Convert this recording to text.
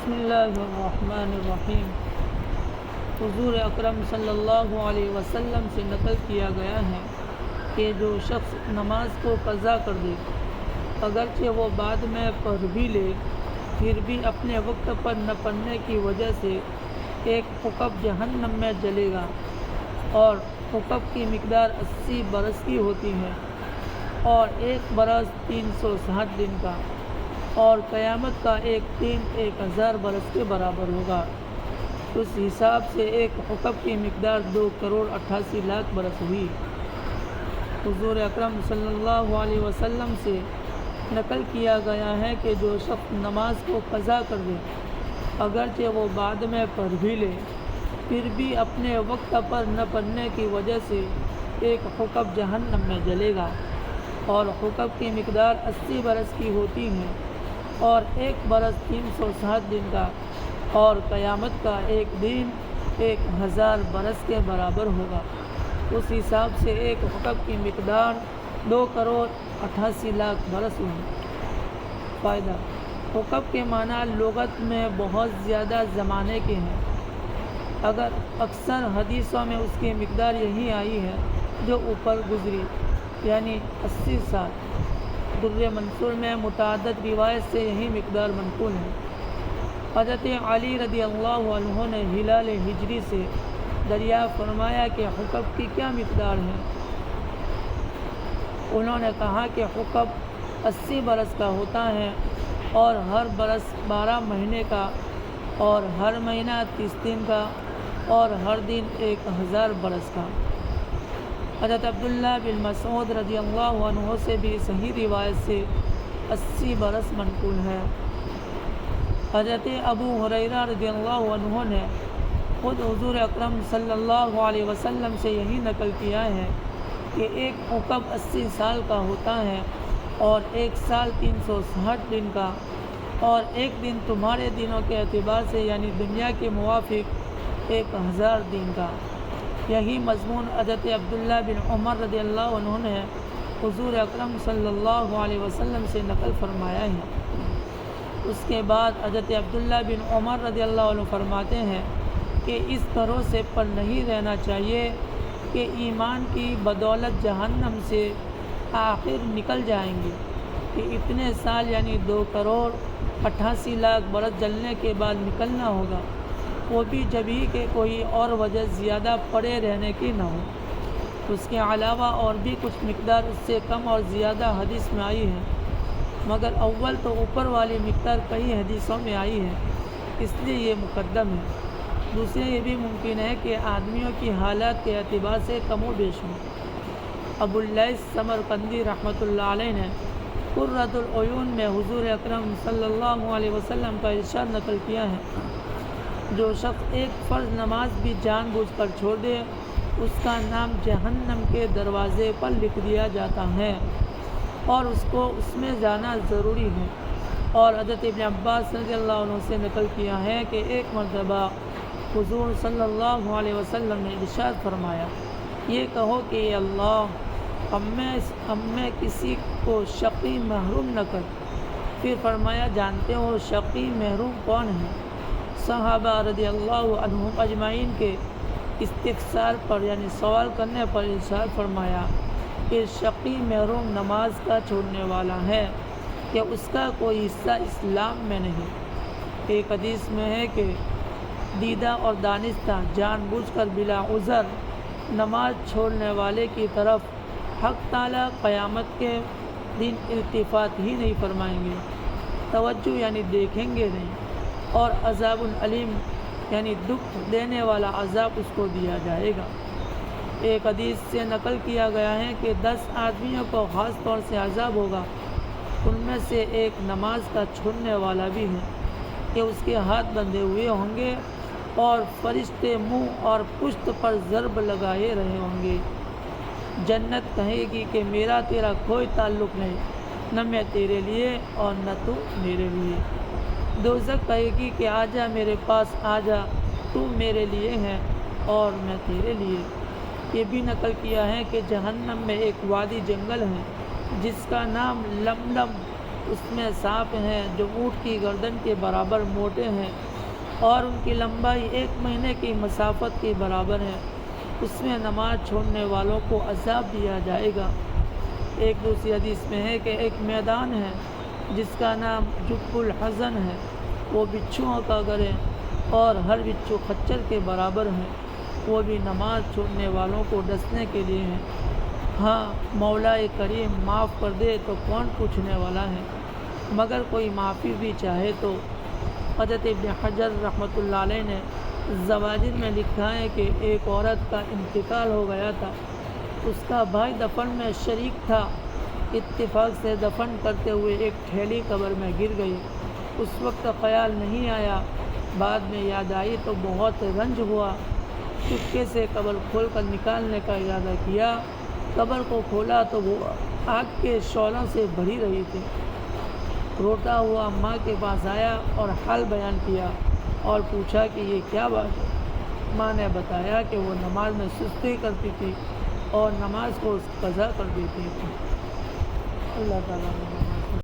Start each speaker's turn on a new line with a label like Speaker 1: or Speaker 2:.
Speaker 1: بسم اللہ الرحمن الرحیم۔ حضور اکرم صلی اللہ علیہ وسلم سے نقل کیا گیا ہے کہ جو شخص نماز کو قضا کر دے اگرچہ وہ بعد میں پڑھ بھی لے پھر بھی اپنے وقت پر نہ پڑھنے کی وجہ سے ایک حقب جہنم میں جلے گا، اور حقب کی مقدار 80 برس کی ہوتی ہے، اور ایک برس 360 دن کا، اور قیامت کا ایک دن 1000 برس کے برابر ہوگا۔ اس حساب سے ایک حقب کی مقدار 2,88,00,000 برس ہوئی۔ حضور اکرم صلی اللہ علیہ وسلم سے نقل کیا گیا ہے کہ جو شخص نماز کو قضا کر دے اگرچہ وہ بعد میں پڑھ بھی لے پھر بھی اپنے وقت پر نہ پڑھنے کی وجہ سے ایک حقب جہنم میں جلے گا، اور حقب کی مقدار 80 برس کی ہوتی ہے، اور ایک برس 360 دن کا، اور قیامت کا ایک دن 1000 برس کے برابر ہوگا۔ اس حساب سے ایک حقب کی مقدار 2,88,00,000 برس ہوئی۔ فائدہ: حقب کے معنی لغت میں بہت زیادہ زمانے کے ہیں، اگر اکثر حدیثوں میں اس کی مقدار یہی آئی ہے جو اوپر گزری، یعنی 80 سال۔ در منصور میں متعدد روایت سے یہی مقدار منقول ہے۔ حضرت علی رضی اللہ عنہ نے ہلال ہجری سے دریافت فرمایا کہ حقب کی کیا مقدار ہے؟ انہوں نے کہا کہ حقب 80 برس کا ہوتا ہے، اور ہر برس 12 مہینے کا، اور ہر مہینہ 30 دن کا، اور ہر دن 1000 برس کا۔ حضرت عبداللہ بن مسعود رضی اللہ عنہ سے بھی صحیح روایت سے 80 برس منقول ہے۔ حضرت ابو ہریرہ رضی اللہ عنہ نے خود حضور اکرم صلی اللہ علیہ وسلم سے یہی نقل کیا ہے کہ ایک حقب 80 سال کا ہوتا ہے، اور ایک سال 360 دن کا، اور ایک دن تمہارے دنوں کے اعتبار سے یعنی دنیا کے موافق 1000 دن کا۔ یہی مضمون حضرت عبداللہ بن عمر رضی اللہ عنہ نے حضور اکرم صلی اللہ علیہ وسلم سے نقل فرمایا ہے۔ اس کے بعد حضرت عبداللہ بن عمر رضی اللہ عنہ فرماتے ہیں کہ اس طرح سے پر نہیں رہنا چاہیے کہ ایمان کی بدولت جہنم سے آخر نکل جائیں گے کہ اتنے سال یعنی 2,88,00,000 برس جلنے کے بعد نکلنا ہوگا، وہ بھی جب ہی کہ کوئی اور وجہ زیادہ پڑے رہنے کی نہ ہو۔ اس کے علاوہ اور بھی کچھ مقدار اس سے کم اور زیادہ حدیث میں آئی ہے، مگر اول تو اوپر والی مقدار کئی حدیثوں میں آئی ہے، اس لیے یہ مقدم ہے۔ دوسرے یہ بھی ممکن ہے کہ آدمیوں کی حالات کے اعتبار سے کم و بیش ہوں۔ ابو اللیث سمرقندی رحمۃ اللہ علیہ نے قرۃ العیون میں حضور اکرم صلی اللہ علیہ وسلم کا ارشاد نقل کیا ہے: جو شخص ایک فرض نماز بھی جان بوجھ کر چھوڑ دے اس کا نام جہنم کے دروازے پر لکھ دیا جاتا ہے، اور اس کو اس میں جانا ضروری ہے۔ اور حضرت ابن عباس رضی اللہ عنہ سے نقل کیا ہے کہ ایک مرتبہ حضور صلی اللہ علیہ وسلم نے ارشاد فرمایا: یہ کہو کہ اے اللہ، ہم میں کسی کو شقی محروم نہ کر۔ پھر فرمایا: جانتے ہو شقی محروم کون ہے؟ صحابہ رضی اللہ عنہم اجمعین کے استفسار پر یعنی سوال کرنے پر ارشاد فرمایا کہ شقی محروم نماز کا چھوڑنے والا ہے کہ اس کا کوئی حصہ اسلام میں نہیں۔ ایک حدیث میں ہے کہ دیدہ اور دانستہ جان بوجھ کر بلا عذر نماز چھوڑنے والے کی طرف حق تعالیٰ قیامت کے دن التفات ہی نہیں فرمائیں گے، توجہ یعنی دیکھیں گے نہیں، اور عذاب علیم یعنی دکھ دینے والا عذاب اس کو دیا جائے گا۔ ایک حدیث سے نقل کیا گیا ہے کہ 10 آدمیوں کو خاص طور سے عذاب ہوگا، ان میں سے ایک نماز کا چھوڑنے والا بھی ہے کہ اس کے ہاتھ بندھے ہوئے ہوں گے، اور فرشتے منہ اور پشت پر ضرب لگائے رہے ہوں گے۔ جنت کہے گی کہ میرا تیرا کوئی تعلق نہیں، نہ میں تیرے لیے اور نہ تو میرے لیے۔ دوزخ کہے گی کہ آجا میرے پاس آجا، تو میرے لیے ہے اور میں تیرے لیے۔ یہ بھی نقل کیا ہے کہ جہنم میں ایک وادی جنگل ہے جس کا نام لملم اس میں سانپ ہیں جو اونٹ کی گردن کے برابر موٹے ہیں اور ان کی لمبائی 1 مہینے کی مسافت کے برابر ہے۔ اس میں نماز چھوڑنے والوں کو عذاب دیا جائے گا۔ ایک دوسری حدیث میں ہے کہ ایک میدان ہے جس کا نام جب الحزن ہے، وہ بچھوؤں کا گھر ہے اور ہر بچھو خچر کے برابر ہے، وہ بھی نماز چھوڑنے والوں کو ڈسنے کے لیے ہے۔ ہاں، مولا کریم معاف کر دے تو کون پوچھنے والا ہے، مگر کوئی معافی بھی چاہے تو۔ حضرت ابن حجر رحمۃ اللہ علیہ نے زواجر میں لکھا ہے کہ ایک عورت کا انتقال ہو گیا تھا، اس کا بھائی دفن میں شریک تھا، اتفاق سے دفن کرتے ہوئے ایک ٹھیلی قبر میں گر گئی۔ اس وقت خیال نہیں آیا، بعد میں یاد آئی تو بہت رنج ہوا، چپکے سے قبر کھول کر نکالنے کا ارادہ کیا۔ قبر کو کھولا تو وہ آگ کے شعلوں سے بھری رہی تھی۔ روتا ہوا ماں کے پاس آیا اور حال بیان کیا اور پوچھا کہ یہ کیا بات ہے۔ ماں نے بتایا کہ وہ نماز میں سستی کرتی تھی اور نماز کو قضا کر دیتی تھی۔ اللہ تعالیٰ